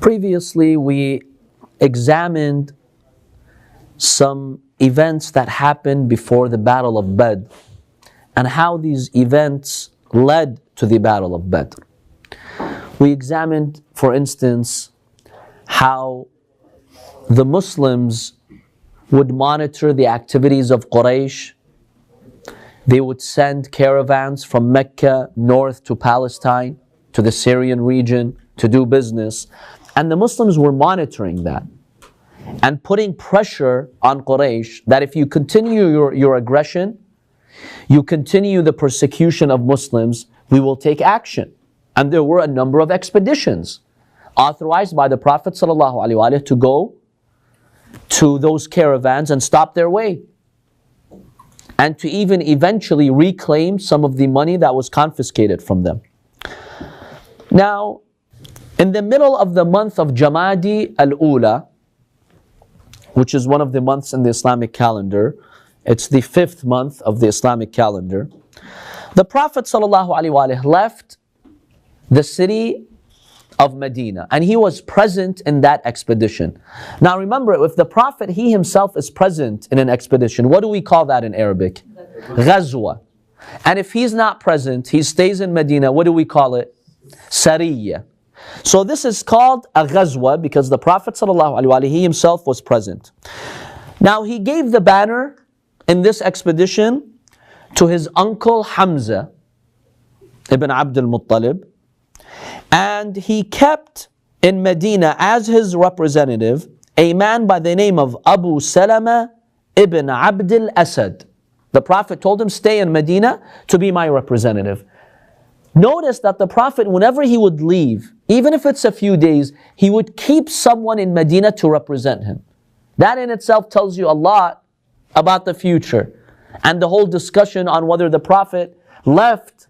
Previously, we examined some events that happened before the Battle of Badr and how these events led to the Battle of Badr. We examined, for instance, how the Muslims would monitor the activities of Quraysh. They would send caravans from Mecca north to Palestine, to the Syrian region, to do business. And the Muslims were monitoring that and putting pressure on Quraysh that if you continue your aggression, you continue the persecution of Muslims, we will take action. And there were a number of expeditions authorized by the Prophet ﷺ to go to those caravans and stop their way, and to even eventually reclaim some of the money that was confiscated from them. Now, in the middle of the month of Jamadi al-Ula, which is one of the months in the Islamic calendar, it's the 5th month of the Islamic calendar, the Prophet ﷺ left the city of Medina, and he was present in that expedition. Now remember, if the Prophet, he himself is present in an expedition, what do we call that in Arabic? Ghazwa. And if he's not present, he stays in Medina, what do we call it? Sariyya. So this is called a ghazwa because the Prophet ﷺ, he himself was present. Now he gave the banner in this expedition to his uncle Hamza ibn Abdul Muttalib, and he kept in Medina as his representative a man by the name of Abu Salama ibn Abdul Asad. The Prophet told him, stay in Medina to be my representative. Notice that the Prophet, whenever he would leave, even if it's a few days, he would keep someone in Medina to represent him. That in itself tells you a lot about the future and the whole discussion on whether the Prophet left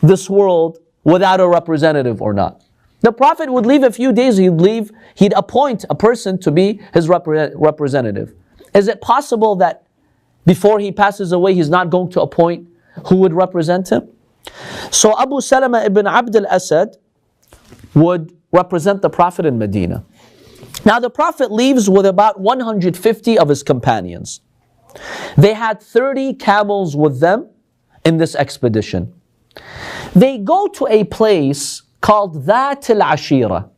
this world without a representative or not. The Prophet would leave a few days, he'd appoint a person to be his representative. Is it possible that before he passes away, he's not going to appoint who would represent him? So Abu Salama ibn Abdul Asad would represent the Prophet in Medina. Now the Prophet leaves with about 150 of his companions. They had 30 camels with them in this expedition. They go to a place called Dhat al-Ashira.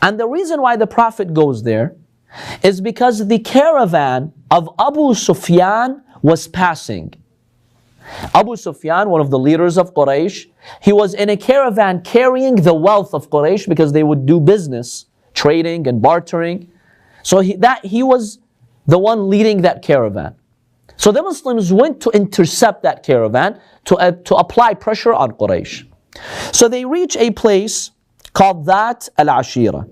And the reason why the Prophet goes there is because the caravan of Abu Sufyan was passing. Abu Sufyan, one of the leaders of Quraysh, he was in a caravan carrying the wealth of Quraysh because they would do business, trading and bartering. So he was the one leading that caravan. So the Muslims went to intercept that caravan to apply pressure on Quraysh. So they reach a place called Dhat al-Ashira.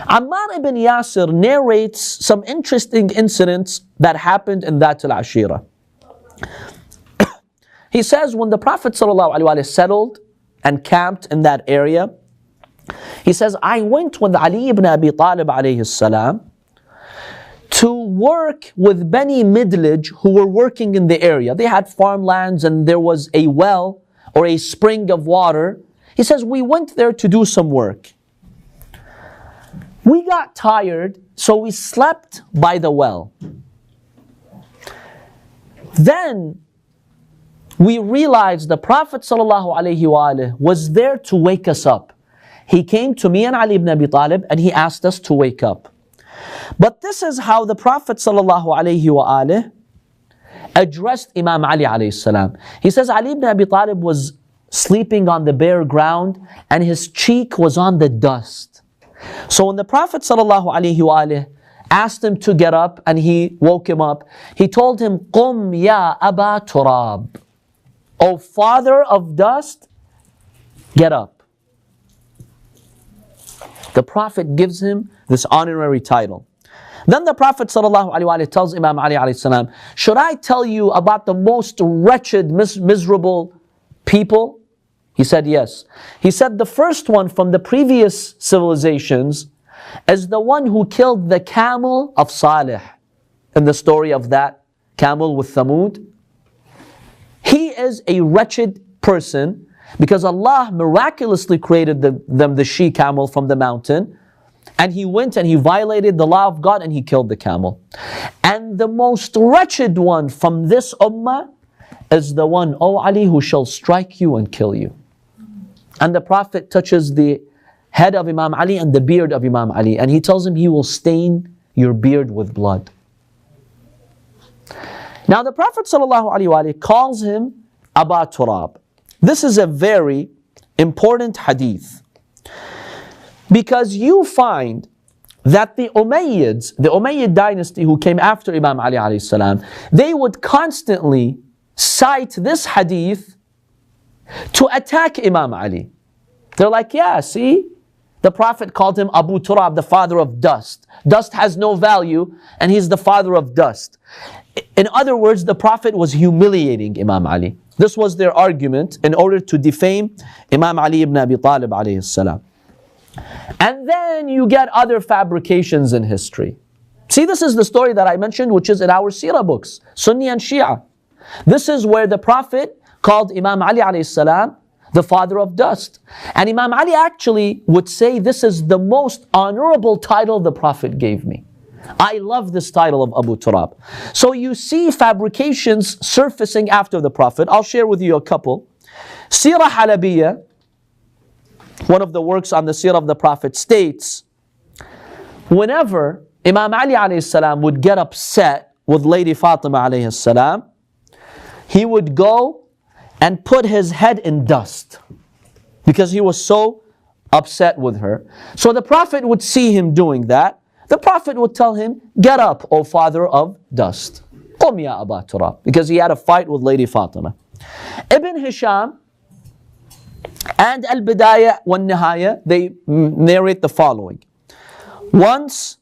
Ammar ibn Yasir narrates some interesting incidents that happened in Dhat al-Ashira. He says when the Prophet ﷺ settled and camped in that area, he says, I went with Ali ibn Abi Talib alayhi salam to work with Bani Midlij who were working in the area. They had farmlands and there was a well or a spring of water. He says, we went there to do some work. We got tired, so we slept by the well. Then we realized the Prophet ﷺ was there to wake us up. He came to me and Ali ibn Abi Talib and he asked us to wake up. But this is how the Prophet ﷺ addressed Imam Ali alayhi salam. He says Ali ibn Abi Talib was sleeping on the bare ground and his cheek was on the dust. So when the Prophet ﷺ asked him to get up and he woke him up, he told him, Qum ya Aba Turab. O father of dust, get up. The Prophet gives him this honorary title. Then the Prophet ﷺ tells Imam Ali alayhi salam, should I tell you about the most wretched, miserable people? He said yes. He said the first one from the previous civilizations is the one who killed the camel of Salih. In the story of that camel with Thamud, he is a wretched person because Allah miraculously created them the she camel from the mountain, and he went and he violated the law of God and he killed the camel. And the most wretched one from this ummah is the one, O Ali, who shall strike you and kill you. And the Prophet touches the head of Imam Ali and the beard of Imam Ali, and he tells him he will stain your beard with blood. Now the Prophet ﷺ calls him Aba Turab. This is a very important hadith, because you find that the Umayyads, the Umayyad dynasty who came after Imam Ali alayhi salam, they would constantly cite this hadith to attack Imam Ali. They're like, yeah, see, the Prophet called him Abu Turab, the father of dust. Dust has no value, and he's the father of dust. In other words, the Prophet was humiliating Imam Ali. This was their argument in order to defame Imam Ali ibn Abi Talib alayhi salam. And then you get other fabrications in history. See, this is the story that I mentioned, which is in our seerah books, Sunni and Shia. This is where the Prophet called Imam Ali alayhi salam the father of dust. And Imam Ali actually would say, this is the most honorable title the Prophet gave me. I love this title of Abu Turab. So you see fabrications surfacing after the Prophet. I'll share with you a couple. Seerah Halabiyah, one of the works on the seerah of the Prophet, states, whenever Imam Ali alayhi salam would get upset with Lady Fatima alayhi salam, he would go and put his head in dust because he was so upset with her. So the Prophet would see him doing that. The Prophet would tell him, get up, O father of dust. Qum ya Aba Turab, because he had a fight with Lady Fatima. Ibn Hisham and Al-Bidayah wa Nihaya, they narrate the following. Once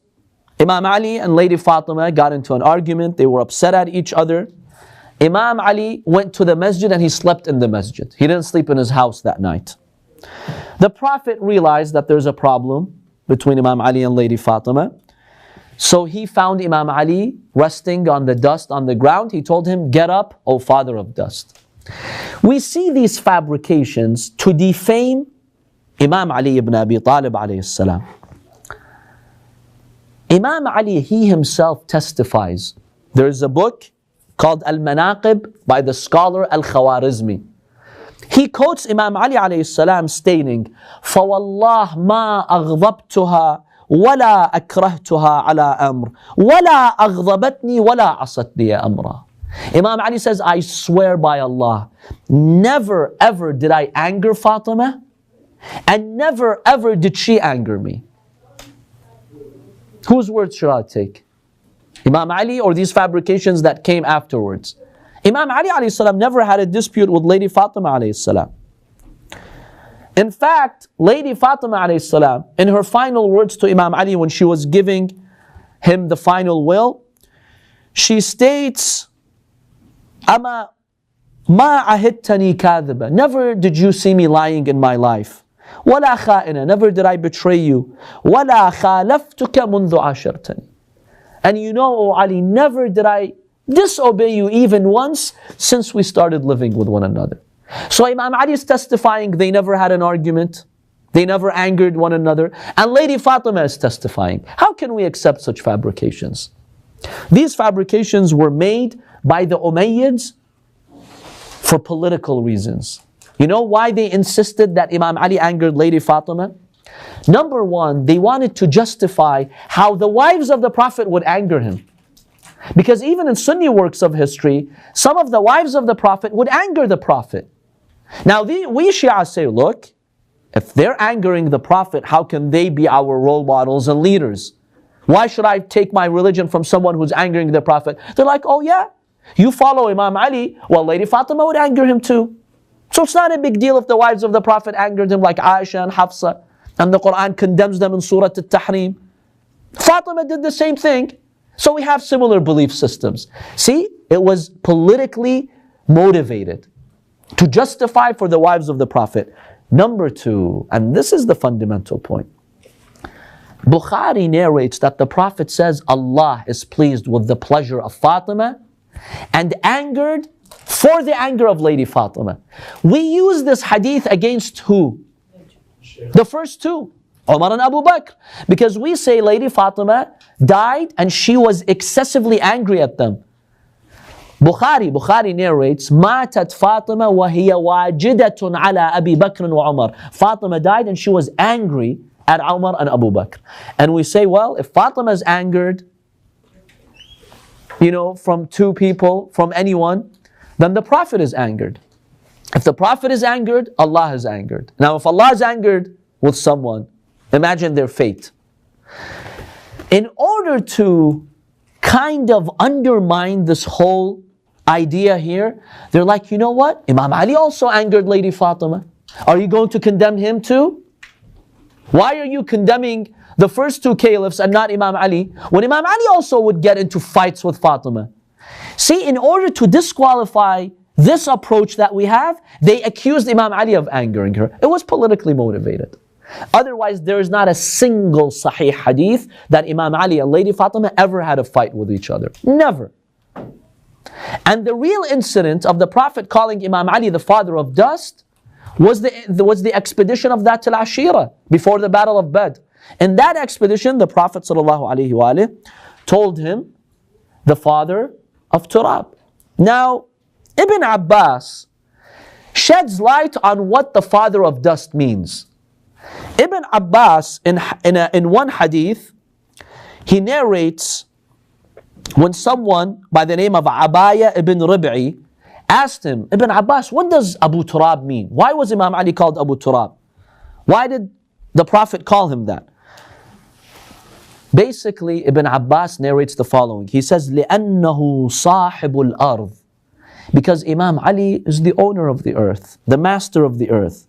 Imam Ali and Lady Fatima got into an argument, they were upset at each other. Imam Ali went to the masjid and he slept in the masjid. He didn't sleep in his house that night. The Prophet realized that there's a problem between Imam Ali and Lady Fatima. So he found Imam Ali resting on the dust on the ground. He told him, get up, O father of dust. We see these fabrications to defame Imam Ali ibn Abi Talib alayhi salam. Imam Ali, he himself testifies. There is a book called Al-Manaqib by the scholar Al-Khawarizmi. He quotes Imam Ali alayhi salam stating, فَوَاللَّهِ مَا أَغْضَبْتُهَا وَلَا أَكْرَهْتُهَا عَلَىٰ أَمْرٍ وَلَا أَغْضَبَتْنِي وَلَا عَصَتْنِي أَمْرًا. Imam Ali says, I swear by Allah, never ever did I anger Fatima, and never ever did she anger me. Whose words should I take? Imam Ali or these fabrications that came afterwards? Imam Ali alayhi salam never had a dispute with Lady Fatima alayhi salam. In fact, Lady Fatima alayhi salam, in her final words to Imam Ali when she was giving him the final will, she states, Ama ma ahidtani kadhiba. Never did you see me lying in my life. Wala kha'ina. Never did I betray you. Wala khalaftuka mundhu ashartani. And you know, O Ali, never did I disobey you even once since we started living with one another. So Imam Ali is testifying they never had an argument. They never angered one another. And Lady Fatima is testifying. How can we accept such fabrications? These fabrications were made by the Umayyads for political reasons. You know why they insisted that Imam Ali angered Lady Fatima? Number one, they wanted to justify how the wives of the Prophet would anger him. Because even in Sunni works of history, some of the wives of the Prophet would anger the Prophet. Now we Shia say, look, if they're angering the Prophet, how can they be our role models and leaders? Why should I take my religion from someone who's angering the Prophet? They're like, oh yeah, you follow Imam Ali, well Lady Fatima would anger him too. So it's not a big deal if the wives of the Prophet angered him like Aisha and Hafsa, and the Quran condemns them in Surah Al-Tahrim. Fatima did the same thing. So we have similar belief systems. See, it was politically motivated to justify for the wives of the Prophet. Number two, and this is the fundamental point. Bukhari narrates that the Prophet says Allah is pleased with the pleasure of Fatima and angered for the anger of Lady Fatima. We use this hadith against who? The first two. Umar and Abu Bakr. Because we say Lady Fatima died and she was excessively angry at them. Bukhari narrates, ماتت فاطمة وهي واجدة على أبي بكر وعمر. Fatima died and she was angry at Umar and Abu Bakr. And we say, well, if Fatima is angered, from two people, from anyone, then the Prophet is angered. If the Prophet is angered, Allah is angered. Now, if Allah is angered with someone, imagine their fate. In order to kind of undermine this whole idea here, they're like, you know what? Imam Ali also angered Lady Fatima. Are you going to condemn him too? Why are you condemning the first two caliphs and not Imam Ali, when Imam Ali also would get into fights with Fatima? See, in order to disqualify this approach that we have, they accused Imam Ali of angering her. It was politically motivated. Otherwise, there is not a single Sahih hadith that Imam Ali and Lady Fatima ever had a fight with each other. Never. And the real incident of the Prophet calling Imam Ali the father of dust was the expedition of Dhat al-Ashira before the Battle of Badr. In that expedition, the Prophet ﷺ told him the father of Turab. Now, Ibn Abbas sheds light on what the father of dust means. Ibn Abbas, in one hadith, he narrates when someone by the name of Abaya ibn Rib'i asked him, Ibn Abbas, what does Abu Turab mean? Why was Imam Ali called Abu Turab? Why did the Prophet call him that? Basically, Ibn Abbas narrates the following. He says, لِأَنَّهُ صَاحِبُ الْأَرْضِ, because Imam Ali is the owner of the earth, the master of the earth.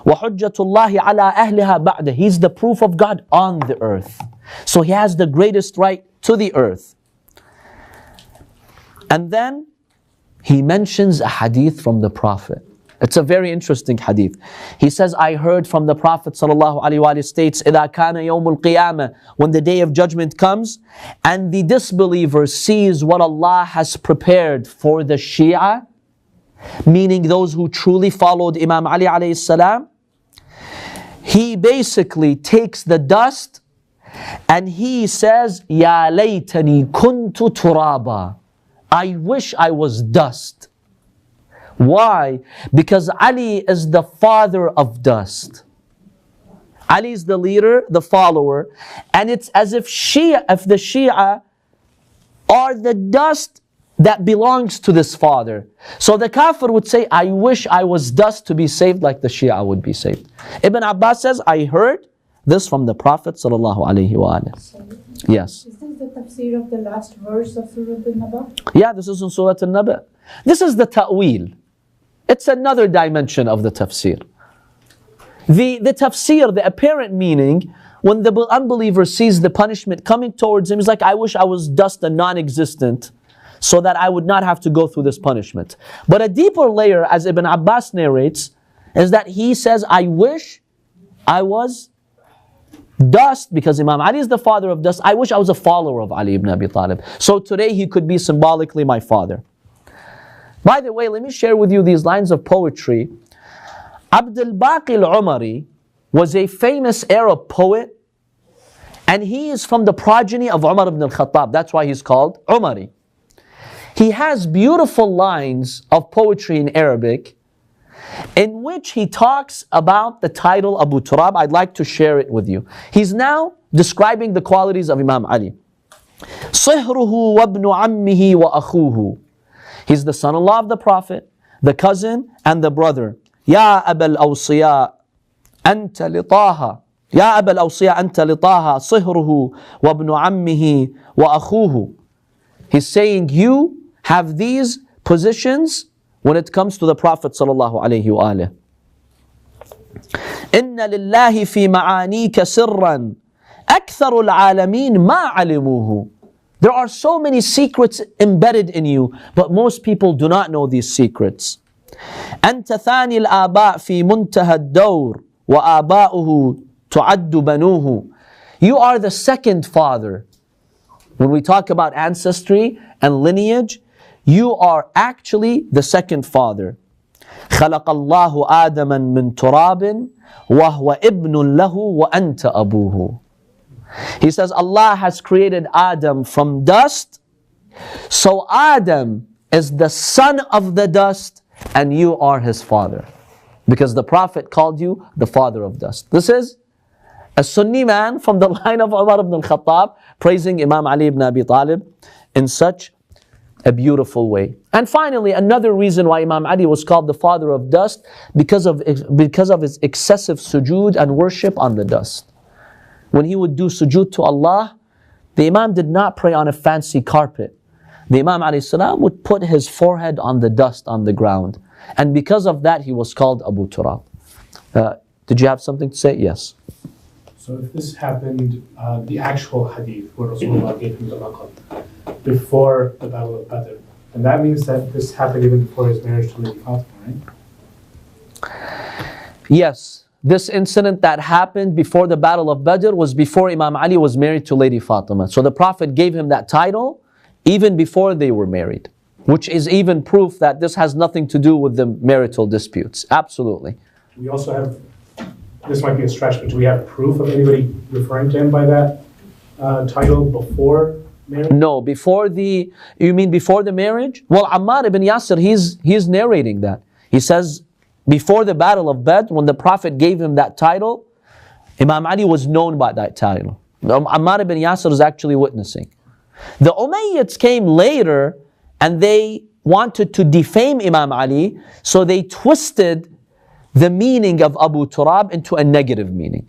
وَحُجَّةُ اللَّهِ عَلَىٰ أَهْلِهَا بَعْدَ, he's the proof of God on the earth. So he has the greatest right to the earth. And then he mentions a hadith from the Prophet. It's a very interesting hadith. He says, I heard from the Prophet ﷺ states, إِذَا كَانَ يَوْمُ الْقِيَامَةِ, when the day of judgment comes, and the disbeliever sees what Allah has prepared for the Shia, meaning those who truly followed Imam Ali alayhi salam, he basically takes the dust and he says, يَا لَيْتَنِي كُنْتُ تُرَابًا, I wish I was dust. Why? Because Ali is the father of dust. Ali is the leader, the follower, and it's as if the Shia are the dust that belongs to this father. So the kafir would say, I wish I was dust to be saved like the Shia would be saved. Ibn Abbas says, I heard this from the Prophet sallallahu alaihi wasallam. Yes. Is this the tafsir of the last verse of Surah Al-Naba? Yeah, this is in Surah Al-Naba. This is the ta'wil. It's another dimension of the tafsir. The tafsir, the apparent meaning, when the unbeliever sees the punishment coming towards him, he's like, I wish I was dust and non-existent so that I would not have to go through this punishment. But a deeper layer, as Ibn Abbas narrates, is that he says, I wish I was dust, because Imam Ali is the father of dust. I wish I was a follower of Ali ibn Abi Talib. So today he could be symbolically my father. By the way, let me share with you these lines of poetry. Abdul Baqir al-Umari was a famous Arab poet, and he is from the progeny of Umar ibn al-Khattab. That's why he's called Umari. He has beautiful lines of poetry in Arabic in which he talks about the title Abu Turab. I'd like to share it with you. He's now describing the qualities of Imam Ali. صِهْرُهُ وَابْنُ عَمِّهِ وَأَخُوهُ, he's the son-in-law of the Prophet, the cousin and the brother. يَا أَبَا الْأَوْصِيَاءِ أَنْتَ لِطَاهَا, يَا أَبَا الْأَوْصِيَاءِ أَنْتَ لِطَاهَا صِهْرُهُ وَابْنُ عَمِّهِ وَأَخُوهُ. He's saying you have these positions when it comes to the Prophet sallallahu alaihi wa alihi. إِنَّ لِلَّهِ فِي مَعَانِيكَ سِرًّا أَكْثَرُ الْعَالَمِينَ مَا عَلِمُوهُ. There are so many secrets embedded in you, but most people do not know these secrets. أنت ثاني الآباء في منتهى الدور وآباؤه تعد بنوه. You are the second father. When we talk about ancestry and lineage, you are actually the second father. خلق الله آدما من تراب وهو ابن له وأنت أبوه. He says Allah has created Adam from dust, so Adam is the son of the dust and you are his father, because the Prophet called you the father of dust. This is a Sunni man from the line of Umar ibn al-Khattab praising Imam Ali ibn Abi Talib in such a beautiful way. And finally, another reason why Imam Ali was called the father of dust, because of his excessive sujood and worship on the dust. When he would do sujood to Allah, the Imam did not pray on a fancy carpet. The Imam ﷺ would put his forehead on the dust on the ground. And because of that, he was called Abu Turab. Did you have something to say? Yes. So if this happened, the actual hadith where Rasulullah gave him the laqab before the Battle of Badr, and that means that this happened even before his marriage to Lady Fatima, right? Yes. This incident that happened before the Battle of Badr was before Imam Ali was married to Lady Fatima. So the Prophet gave him that title even before they were married, which is even proof that this has nothing to do with the marital disputes. Absolutely. We also have, this might be a stretch, but do we have proof of anybody referring to him by that title before marriage? No, you mean before the marriage? Well, Ammar ibn Yasir, he's narrating that. He says, before the Battle of Badr, when the Prophet gave him that title, Imam Ali was known by that title. Ammar ibn Yasir is actually witnessing. The Umayyads came later and they wanted to defame Imam Ali, so they twisted the meaning of Abu Turab into a negative meaning.